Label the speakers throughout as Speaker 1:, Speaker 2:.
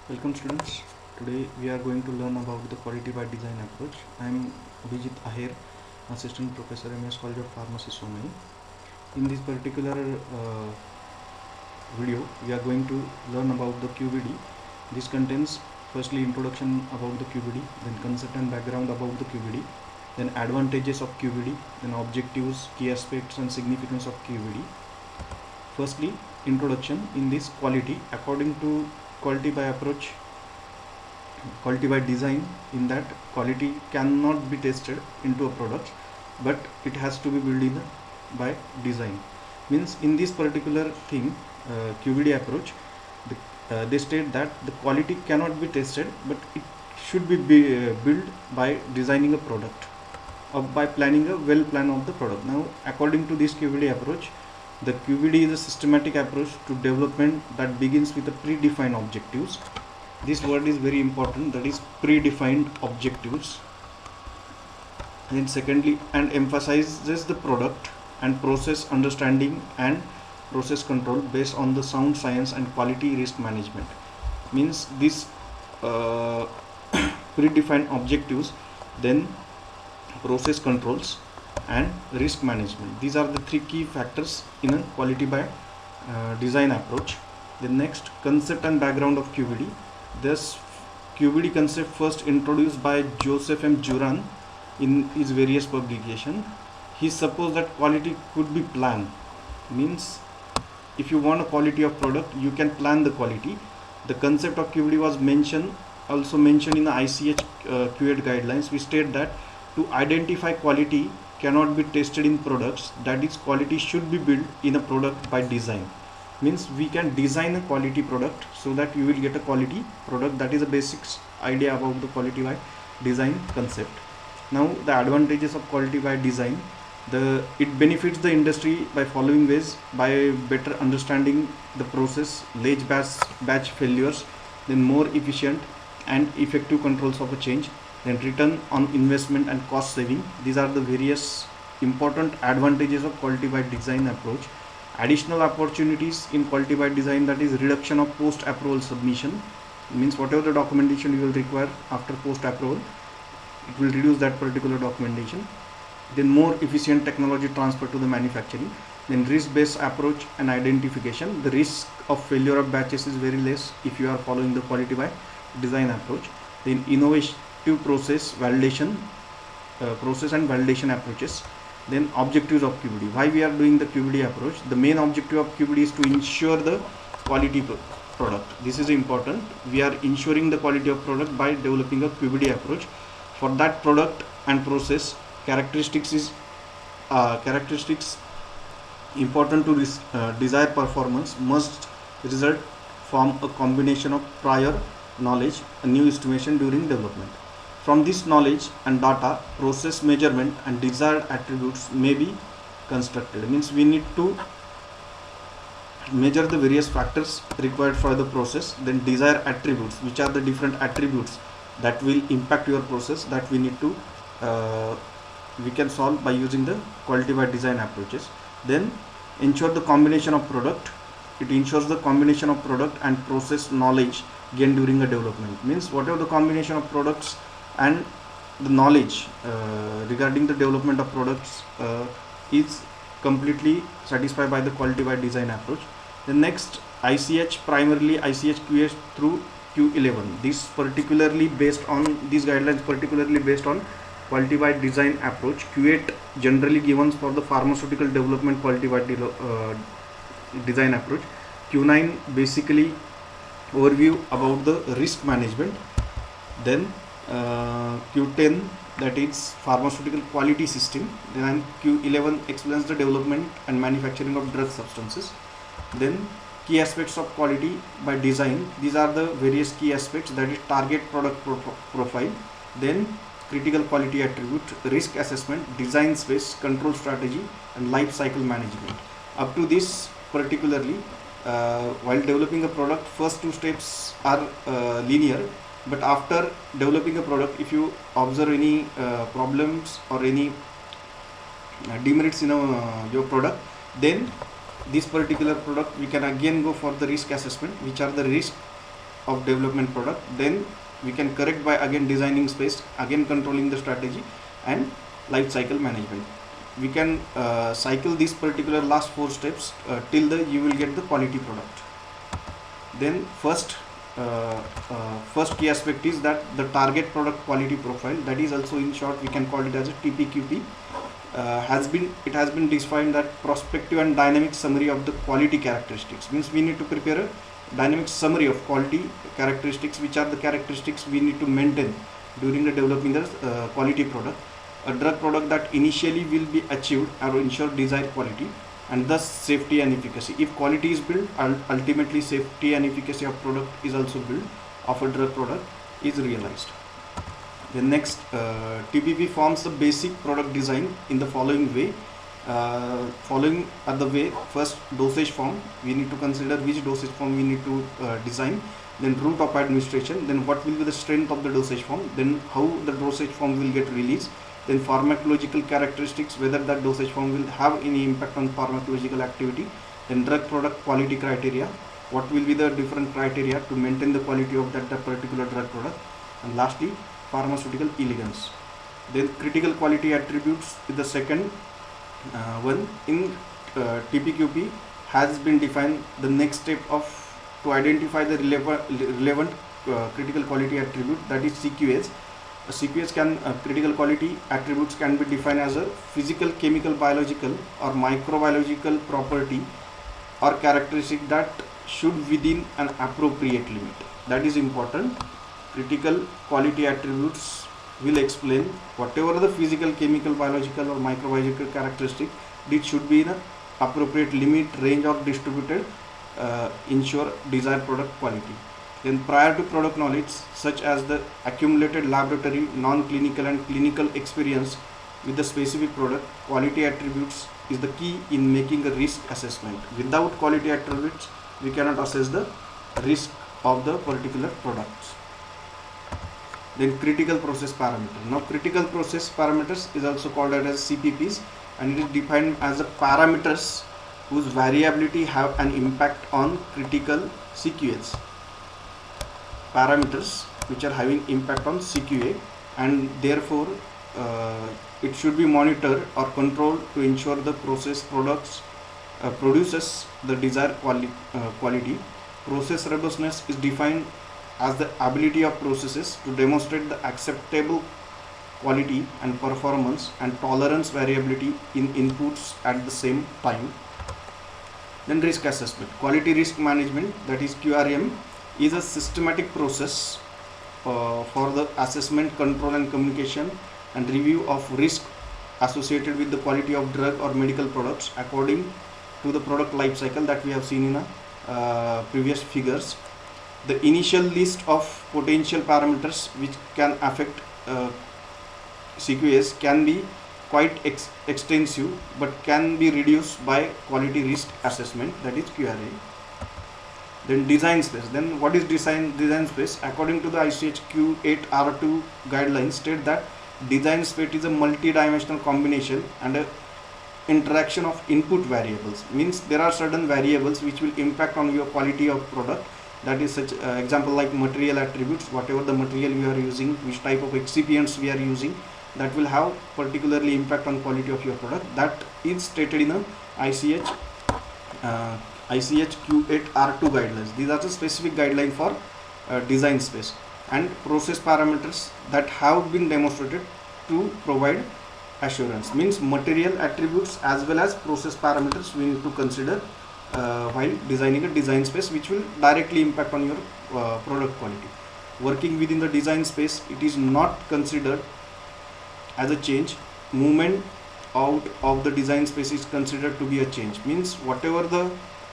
Speaker 1: Welcome students. Today we are going to learn about the quality by design approach. I am Abhijit Aher, Assistant Professor MS College of Pharmacy, Somani. In this particular video, we are going to learn about the QBD. This contains firstly introduction about the QBD, then concept and background about the QBD, then advantages of QBD, then objectives, key aspects and significance of QBD. Firstly, introduction. In this quality, according to quality by approach, quality by design, in that quality cannot be tested into a product, but it has to be built in by design. Means in this particular thing, QBD approach, they state that the quality cannot be tested, but it should be built by designing a product or by planning a well plan of the product. Now, according to this QBD approach, the QBD is a systematic approach to development that begins with the predefined objectives. This word is very important, that is predefined objectives. And then secondly, and emphasizes the product and process understanding and process control based on the sound science and quality risk management. Means this predefined objectives, then process controls and risk management. These are the three key factors in a quality by design approach. The next, concept and background of QBD. This QBD concept first introduced by Joseph M. Juran in his various publications. He supposed that quality could be planned. Means if you want a quality of product, you can plan the quality. The concept of QBD was also mentioned in the ICH Q8 guidelines. We state that to identify quality cannot be tested in products, that is, quality should be built in a product by design. Means we can design a quality product so that you will get a quality product. That is a basic idea about the quality by design concept. Now, the advantages of quality by design. It benefits the industry by following ways: by better understanding the process, less batch failures, then more efficient and effective controls of a change, then return on investment and cost saving. These are the various important advantages of quality by design approach. Additional opportunities in quality by design, that is reduction of post approval submission. Means whatever the documentation you will require after post approval, it will reduce that particular documentation. Then more efficient technology transfer to the manufacturing. Then risk based approach and identification. The risk of failure of batches is very less if you are following the quality by design approach. Then innovation process validation, process and validation approaches. Then objectives of QBD. Why we are doing the QBD approach? The main objective of QBD is to ensure the quality product. This is important. We are ensuring the quality of product by developing a QBD approach. For that product and process, characteristics important to desired performance must result from a combination of prior knowledge and new estimation during development. From this knowledge and data, process measurement and desired attributes may be constructed. Means we need to measure the various factors required for the process, then desired attributes, which are the different attributes that will impact your process, that we need to we can solve by using the quality by design approaches. Then ensure the combination of product. It ensures the combination of product and process knowledge gained during a development. Means whatever the combination of products and the knowledge regarding the development of products is completely satisfied by the quality by design approach. The next, ICH, primarily ICH QS through Q11. This particularly based on these guidelines, particularly based on quality by design approach. Q8 generally given for the pharmaceutical development quality by design approach. Q9 basically overview about the risk management. Then Q10, that is pharmaceutical quality system. Then Q11 explains the development and manufacturing of drug substances. Then key aspects of quality by design. These are the various key aspects, that is target product profile, then critical quality attribute, risk assessment, design space, control strategy and life cycle management. Up to this particularly, while developing a product, first two steps are linear, but after developing a product, if you observe any problems or any demerits in your product, then this particular product we can again go for the risk assessment, which are the risk of development product. Then we can correct by again designing space, again controlling the strategy, and life cycle management. We can cycle these particular last 4 steps till you will get the quality product. Then first key aspect is that the target product quality profile, that is also in short we can call it as a TPQP. It has been defined that prospective and dynamic summary of the quality characteristics. Means we need to prepare a dynamic summary of quality characteristics, which are the characteristics we need to maintain during the developing the quality product. A drug product that initially will be achieved or ensure desired quality, and thus safety and efficacy. If quality is built, ultimately safety and efficacy of product is also built, of a drug product is realized. The next TPP forms the basic product design in the following way. Following are the way: first, dosage form, we need to consider which dosage form we need to design, then route of administration, then what will be the strength of the dosage form, then how the dosage form will get released, then pharmacological characteristics, whether that dosage form will have any impact on pharmacological activity, then drug product quality criteria, what will be the different criteria to maintain the quality of that particular drug product, and lastly pharmaceutical elegance. Then critical quality attributes is the second one. In TPQP has been defined the next step of to identify the relevant critical quality attribute, that is CQAs. CQAs can critical quality attributes can be defined as a physical, chemical, biological or microbiological property or characteristic that should within an appropriate limit. That is important. Critical quality attributes will explain whatever the physical, chemical, biological or microbiological characteristic, it should be in an appropriate limit, range or distributed, ensure desired product quality. Then prior to product knowledge, such as the accumulated laboratory, non-clinical and clinical experience with the specific product, quality attributes is the key in making a risk assessment. Without quality attributes, we cannot assess the risk of the particular products. Then critical process parameter. Now critical process parameters is also called as CPPs, and it is defined as the parameters whose variability have an impact on critical CQAs. Parameters which are having impact on CQA, and therefore it should be monitored or controlled to ensure the process products produces the desired quality. Process robustness is defined as the ability of processes to demonstrate the acceptable quality and performance and tolerance variability in inputs at the same time. Then risk assessment. Quality risk management, that is QRM, is a systematic process for the assessment, control and communication and review of risk associated with the quality of drug or medical products according to the product life cycle that we have seen in previous figures. The initial list of potential parameters which can affect CQAs can be quite extensive, but can be reduced by quality risk assessment, that is QRA. Then design space. Then what is design space? According to the ICH Q8R2 guidelines, state that design space is a multi-dimensional combination and a interaction of input variables. Means there are certain variables which will impact on your quality of product. That is such example like material attributes, whatever the material we are using, which type of excipients we are using, that will have particularly impact on quality of your product. That is stated in the ICH Q8R2 guidelines. These are the specific guidelines for design space. And process parameters that have been demonstrated to provide assurance. Means material attributes as well as process parameters we need to consider while designing a design space, which will directly impact on your product quality. Working within the design space, it is not considered as a change. Movement out of the design space is considered to be a change. Means whatever the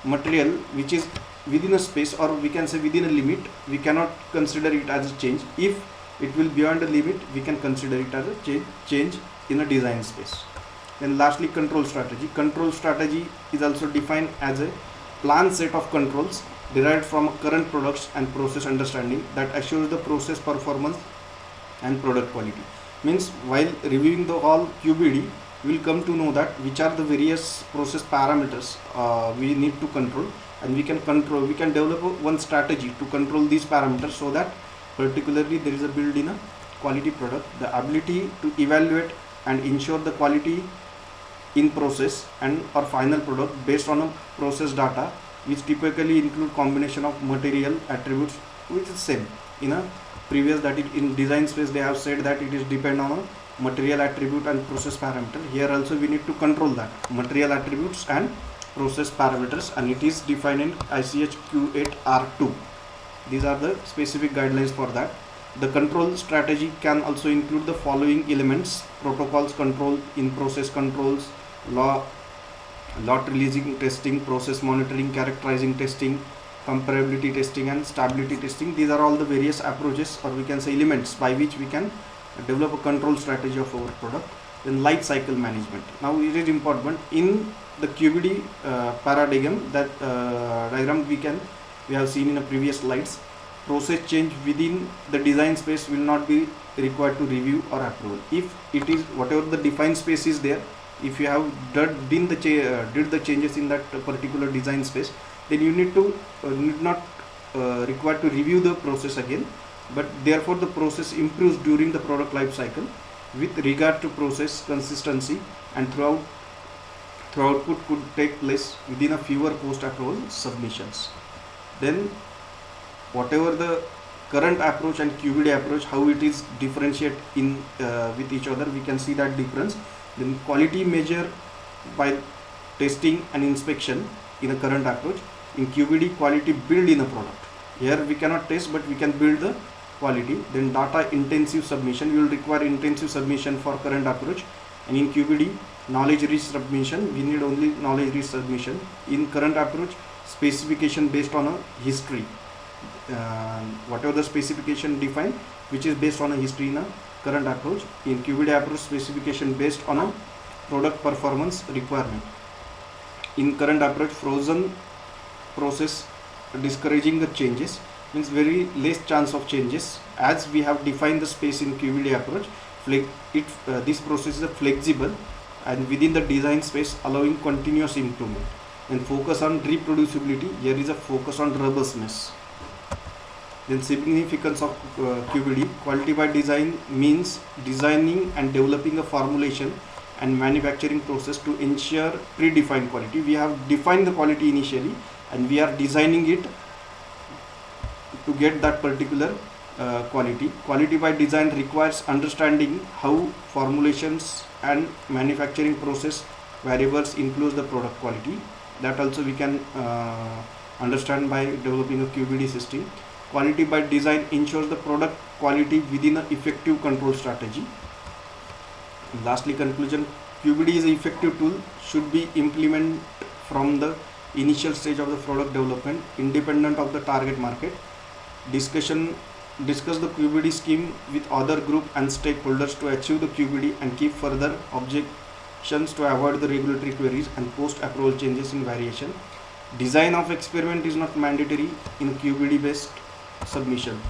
Speaker 1: material which is within a space, or we can say within a limit, we cannot consider it as a change. If it will beyond the limit, we can consider it as a change in a design space. Then lastly, control strategy. Control strategy is also defined as a planned set of controls derived from current products and process understanding that assures the process performance and product quality. Means while reviewing the all QBD, we will come to know that which are the various process parameters we need to control, and we can develop one strategy to control these parameters, so that particularly there is a build in a quality product, the ability to evaluate and ensure the quality in process and or final product based on a process data, which typically include combination of material attributes, which is same in a previous, that in design space they have said that it is depend on a material attribute and process parameter. Here also we need to control that material attributes and process parameters, and it is defined in ICH Q8R2. These are the specific guidelines for that. The control strategy can also include the following elements: protocols control, in process controls, lot releasing testing, process monitoring, characterizing testing, comparability testing, and stability testing. These are all the various approaches, or we can say elements, by which we can develop a control strategy of our product. Then life cycle management. Now it is important in the QBD paradigm, that diagram we have seen in the previous slides. Process change within the design space will not be required to review or approval. If it is whatever the defined space is there, if you have did the changes in that particular design space, then you need not required to review the process again, but therefore the process improves during the product life cycle with regard to process consistency, and throughput could take place within a fewer post approval submissions. Then whatever the current approach and QBD approach, how it is differentiate in with each other, we can see that difference. Then quality measure by testing and inspection in a current approach. In QBD, quality build in a product. Here we cannot test, but we can build the quality. Then data intensive submission, you will require intensive submission for current approach, and in QBD knowledge rich submission, we need only knowledge rich submission. In current approach, specification based on a history, whatever the specification defined, which is based on a history in a current approach. In QBD approach, specification based on a product performance requirement. In current approach, frozen process discouraging the changes, means very less chance of changes, as we have defined the space in QBD approach. This process is flexible and within the design space, allowing continuous improvement. And focus on reproducibility, here is a focus on robustness. Then significance of QBD, quality by design means designing and developing a formulation and manufacturing process to ensure predefined quality. We have defined the quality initially, and we are designing it to get that particular quality. Quality by design requires understanding how formulations and manufacturing process variables influence the product quality. That also we can understand by developing a QBD system. Quality by design ensures the product quality within an effective control strategy. And lastly, conclusion, QBD is an effective tool, should be implemented from the initial stage of the product development, independent of the target market. Discuss the QBD scheme with other group and stakeholders to achieve the QBD, and keep further objections to avoid the regulatory queries and post-approval changes in variation. Design of experiment is not mandatory in QBD based submission.